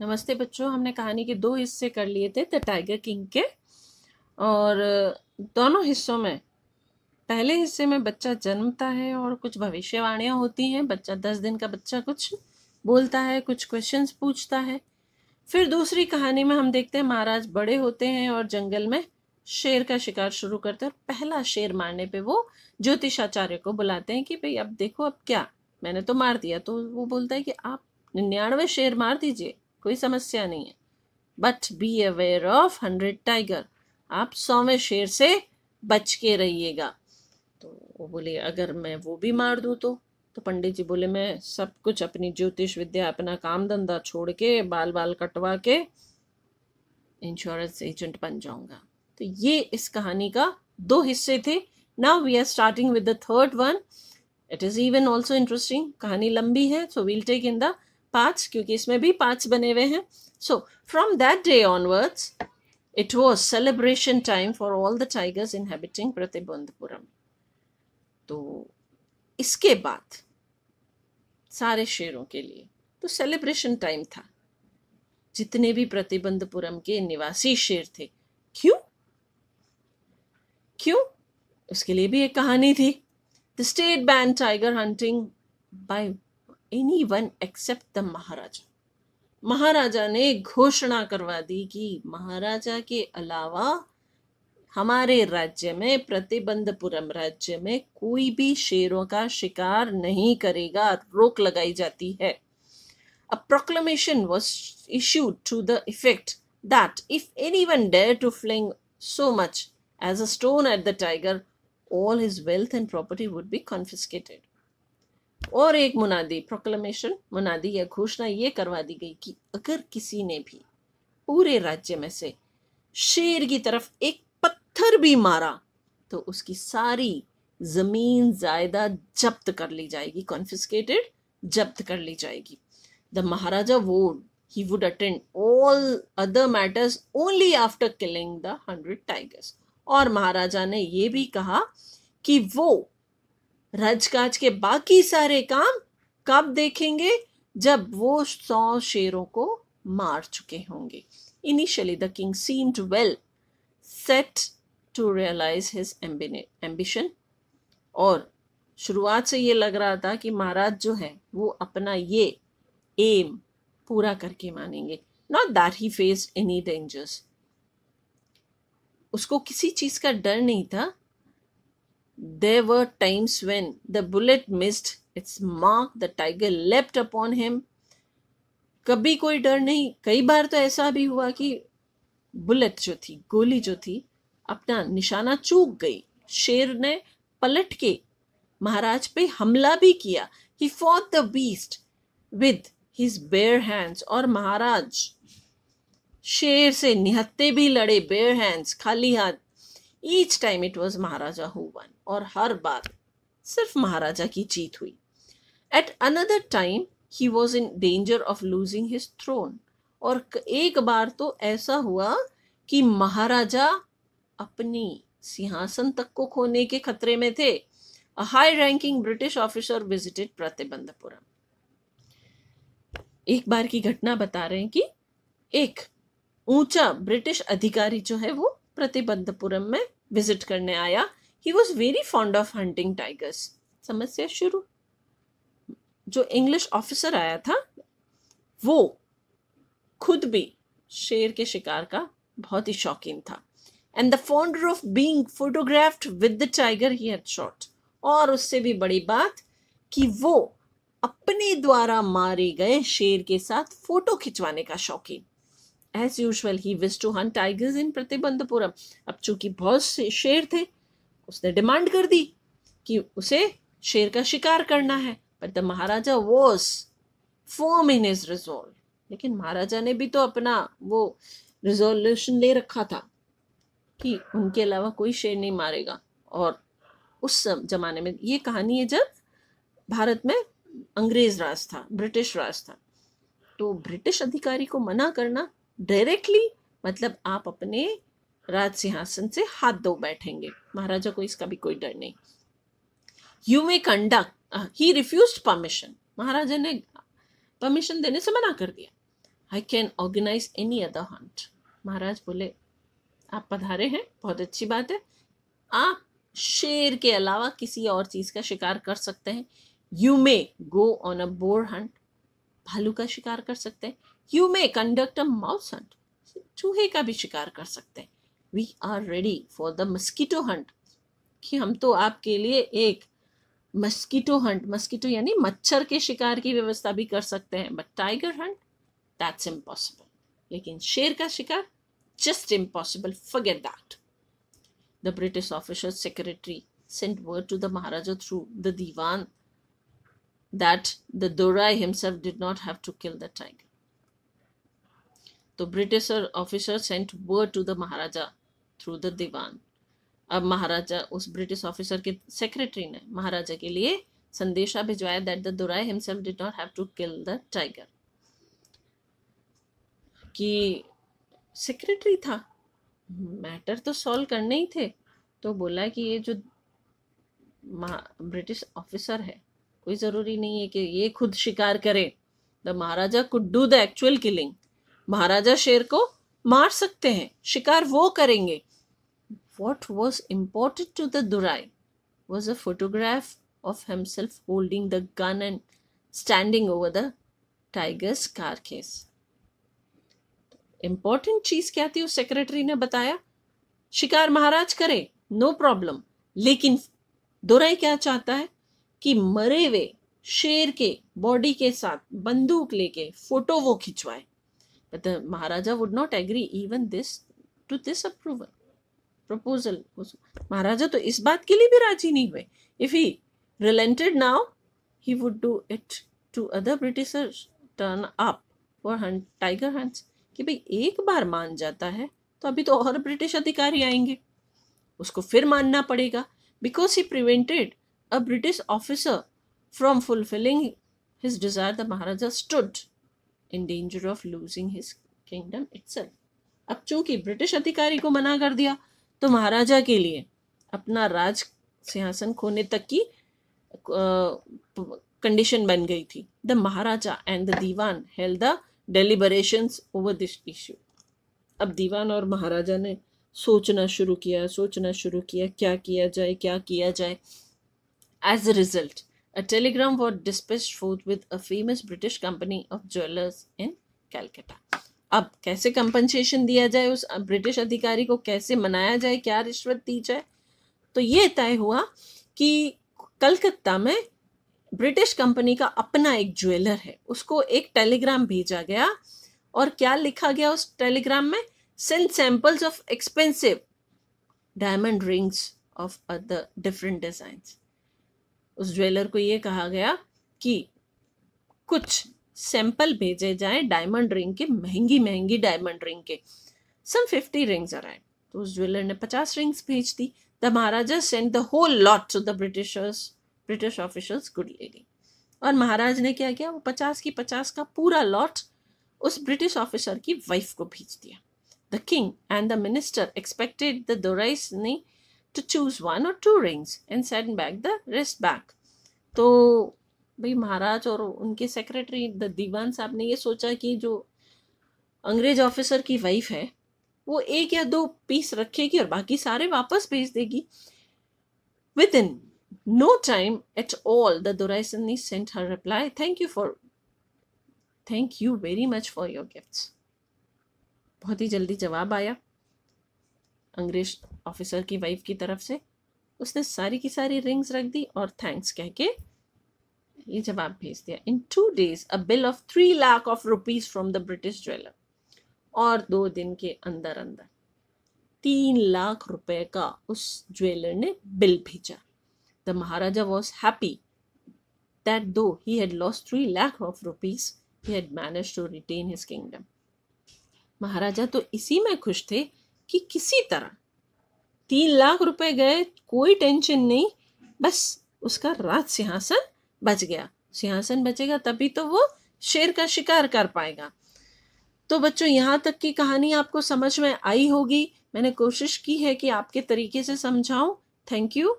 नमस्ते बच्चों, हमने कहानी के 2 हिस्से कर लिए थे द टाइगर किंग के। और दोनों हिस्सों में पहले हिस्से में बच्चा जन्मता है और कुछ भविष्यवाणियां होती हैं। बच्चा 10 दिन का बच्चा कुछ बोलता है, कुछ क्वेश्चंस पूछता है। फिर दूसरी कहानी में हम देखते हैं महाराज बड़े होते हैं और जंगल में शेर का शिकार शुरू करते हैं। और पहला शेर मारने पे वो ज्योतिषाचार्य को बुलाते हैं कि भाई अब देखो, अब क्या, मैंने तो मार दिया। तो वो बोलता है कि आप 99 शेर मार दीजिए, कोई समस्या नहीं है, but be aware of 100 tiger, आप 100वें शेर से बच के रहिएगा। तो वो बोले अगर मैं वो भी मार दूं तो पंडित जी बोले मैं सब कुछ, अपनी ज्योतिष विद्या, अपना काम धंधा छोड़ के, बाल बाल कटवा के इंश्योरेंस एजेंट बन जाऊंगा। तो ये इस कहानी का 2 हिस्से थे। Now we are starting with the third one. It is even also interesting. कहानी लंबी है, so we'll take in the parts, क्योंकि इसमें भी पार्ट्स बने हुए हैं। So from that day onwards it was celebration time for all the tigers inhabiting Pratibandhapuram. तो इसके बाद सारे शेरों के लिए तो सेलिब्रेशन टाइम था, जितने भी प्रतिबंधपुरम के निवासी शेर थे। क्यों क्यों उसके लिए भी एक कहानी थी। The state ban tiger hunting by anyone except the maharaja. महाराजा ने घोषणा करवा दी कि महाराजा के अलावा हमारे राज्य में, प्रतिबंधपुरम राज्य में, कोई भी शेरों का शिकार नहीं करेगा, रोक लगाई जाती है। A proclamation was issued to the effect that if anyone dared to fling so much as a stone at the tiger, all his wealth and property would be confiscated. और एक मुनादी, प्रोक्लेमेशन, मुनादी या घोषणा ये करवा दी गई कि अगर किसी ने भी पूरे राज्य में से शेर की तरफ एक पत्थर भी मारा तो उसकी सारी जमीन जायदाद जब्त कर ली जाएगी, कॉन्फिस्केटेड, जब्त कर ली जाएगी। The Maharaja vowed he would attend all other matters only after killing the 100 tigers. और महाराजा ने ये भी कहा कि वो राजकाज के बाकी सारे काम कब देखेंगे, जब वो 100 शेरों को मार चुके होंगे। Initially the king seemed well set to realize his ambition. और शुरुआत से ये लग रहा था कि महाराज जो है वो अपना ये एम पूरा करके मानेंगे। Not that he faced any dangers, उसको किसी चीज का डर नहीं था। There were times when the bullet missed its mark, the tiger left upon him. कभी कोई डर नहीं। कई बार तो ऐसा भी हुआ कि बुलेट जो थी, गोली जो थी, अपना निशाना चूक गई। शेर ने पलट के महाराज पे हमला भी किया। He fought the beast with his bare hands, और महाराज शेर से निहत्ते भी लड़े, bare hands, खाली हाथ। Each time it was Maharaja who won, और हर बार सिर्फ महाराजा की जीत हुई। At another time he was in danger of losing his throne, और एक बार तो ऐसा हुआ कि महाराजा अपनी सिंहासन तक को खोने के खतरे में थे। A high ranking British officer visited Pratibandapuram. एक बार की घटना बता रहे हैं कि एक ऊंचा ब्रिटिश अधिकारी जो है वो प्रतिबंधपुरम में विजिट करने आया। He was very fond of hunting tigers. समस्या शुरू। जो इंग्लिश ऑफिसर आया था वो खुद भी शेर के शिकार का बहुत ही शौकीन था। And the fonder of being photographed with the tiger he had shot. और उससे भी बड़ी बात कि वो अपने द्वारा मारे गए शेर के साथ फोटो खिंचवाने का शौकीन। As usual he wish to hunt tigers in Pratibandhapuram. अब चूंकि बहुत से शेर थे, उसने डिमांड कर दी कि उसे शेर का शिकार करना है। But the Maharaja was firm in his resolve. लेकिन महाराजा ने भी तो अपना वो रिजोल्यूशन ले रखा था कि उनके अलावा कोई शेर नहीं मारेगा। और उस जमाने में ये कहानी है जब भारत में अंग्रेज राज था, ब्रिटिश राज था। तो ब्रिटिश अधिकारी को मना करना डायरेक्टली मतलब आप अपने राज सिंहासन से हाथ धो बैठेंगे। महाराजा को इसका भी कोई डर नहीं। You may conduct, he refused permission. महाराजा ने परमिशन देने से मना कर दिया। I can organise any other hunt. महाराज बोले आप पधारे हैं, बहुत अच्छी बात है, आप शेर के अलावा किसी और चीज का शिकार कर सकते हैं। You may go on a boar hunt, भालू का शिकार कर सकते हैं। You may conduct a mouse hunt, चूहे का भी शिकार कर सकते हैं। We are ready for the mosquito hunt, कि हम तो आपके लिए एक मस्कीटो हंट, मस्कीटो यानी मच्छर के शिकार की व्यवस्था भी कर सकते हैं, but tiger Hunt that's impossible. लेकिन शेर का शिकार just impossible, forget that. The British officer secretary sent word to the Maharaja through the Diwan that the Dorai himself did not have to kill the tiger. तो British officer sent word to the maharaja through the dewan. अब महाराजा, उस British officer के secretary ने महाराजा के लिए संदेशा भिजवाया that the Durai himself did not have to kill the tiger. कि सेक्रेटरी था, मैटर तो सॉल्व करने ही थे, तो बोला कि ये जो ब्रिटिश ऑफिसर है, कोई जरूरी नहीं है कि ये खुद शिकार करे। The maharaja could do the actual killing, महाराजा शेर को मार सकते हैं, शिकार वो करेंगे। What was important to the Durai was a photograph of himself holding the gun and standing over the tiger's carcass. Important चीज क्या थी, उस सेक्रेटरी ने बताया, शिकार महाराज करे, नो प्रॉब्लम, लेकिन दुराई क्या चाहता है कि मरे हुए शेर के बॉडी के साथ बंदूक लेके फोटो वो खिंचवाए। But the Maharaja would not agree even to this proposal. महाराजा तो इस बात के लिए भी राजी नहीं हुए। If he relented now, he would do it to other Britishers turn up for tiger hunts. कि भाई एक बार मान जाता है तो अभी तो और ब्रिटिश अधिकारी आएंगे, उसको फिर मानना पड़ेगा। Because he prevented a British officer from fulfilling his desire, the Maharaja stood in danger of losing his kingdom itself. अब चूंकि ब्रिटिश अधिकारी को मना कर दिया तो महाराजा के लिए अपना राज सिंहासन खोने तक की कंडीशन बन गई थी। The maharaja and the dewan held the deliberations over this issue. अब दीवान और महाराजा ने सोचना शुरू किया क्या किया जाए। As a result a telegram was dispatched forth with a famous British company of jewelers in Calcutta. अब कैसे कंपनसेशन दिया जाए, उस ब्रिटिश अधिकारी को कैसे मनाया जाए, क्या रिश्वत दी जाए, तो ये तय हुआ कि कलकत्ता में ब्रिटिश कंपनी का अपना एक ज्वेलर है, उसको एक टेलीग्राम भेजा गया। और क्या लिखा गया उस टेलीग्राम में, send samples of expensive diamond rings of other different designs. उस ज्वेलर को ये कहा गया कि कुछ सैंपल भेजे जाएं डायमंड रिंग के, महंगी डायमंड रिंग के। सम 50 रिंग्स अराइव्ड, तो उस ज्वेलर ने 50 रिंग्स भेज दी। The maharaja send the whole lot to the British officers good lady. और महाराज ने क्या किया, वो 50 की 50 का पूरा लॉट उस ब्रिटिश ऑफिसर की वाइफ को भेज दिया। The king and the minister expected the दोराइस to choose 1 or 2 rings and send back the rest back. तो भाई महाराज और उनके सेक्रेटरी द दीवान साहब ने ये सोचा कि जो अंग्रेज ऑफिसर की वाइफ है वो 1 या 2 पीस रखेगी और बाकी सारे वापस भेज देगी। Within no time at all, the Doraisani sent her reply, thank you very much for your gifts. बहुत ही जल्दी जवाब आया अंग्रेज ऑफिसर की वाइफ की तरफ से। उसने सारी की सारी रिंग्स रख दी और थैंक्स कह के ये जवाब भेज दिया। इन 2 days a bill of 3 lakh of rupees from the British jeweler. और 2 दिन के अंदर 3 लाख रुपए का उस ज्वेलर ने बिल भेजा। The Maharaja was happy that though he had lost 3 lakh of rupees, he had managed to retain his kingdom. महाराजा तो इसी में खुश थे कि किसी तरह 3 लाख रुपए गए, कोई टेंशन नहीं, बस उसका राज सिंहासन बच गया। सिंहासन बचेगा तभी तो वो शेर का शिकार कर पाएगा। तो बच्चों, यहाँ तक की कहानी आपको समझ में आई होगी। मैंने कोशिश की है कि आपके तरीके से समझाऊं। Thank you.